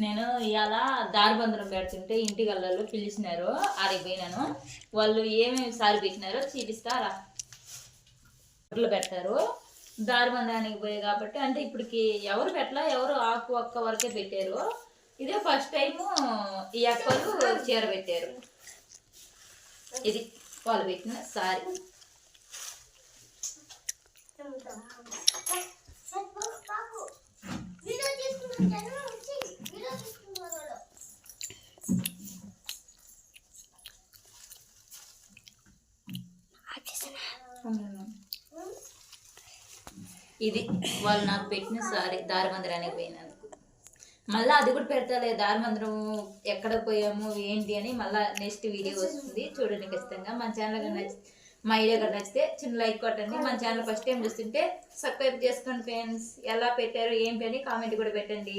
నేను ఇవాళ దారిబందరం పెడుతుంటే ఇంటి గల్లలో పిలిచినారు, ఆడికి పోయినాను. వాళ్ళు ఏమేమి సారి పెట్టినారో చూపిస్తారా పెడతారు. దారిబంధానికి పోయి కాబట్టి అంటే ఇప్పటికి ఎవరు పెట్టలా, ఎవరు ఆకు ఒక్క వరకే పెట్టారు. ఇదే ఫస్ట్ టైము ఈ అక్కలు చీర పెట్టారు. ఇది వాళ్ళు పెట్టిన సారీ. ఇది వాళ్ళు నాకు పెట్టిన సారీ దారిమందిరానికి పోయినందుకు. మళ్ళీ అది కూడా పెడతాలే, దారిమందిరం ఎక్కడ పోయాము ఏంటి అని మళ్ళీ నెక్స్ట్ వీడియో వస్తుంది, చూడండి ఖచ్చితంగా. మన ఛానల్ మా వీడియో కనుక నచ్చితే చిన్న లైక్ కొట్టండి. మన ఛానల్ ఫస్ట్ టైం చూస్తుంటే సబ్స్క్రైబ్ చేసుకోండి ఫ్రెండ్స్. ఎలా పెట్టారు ఏంటి అని కామెంట్ కూడా పెట్టండి.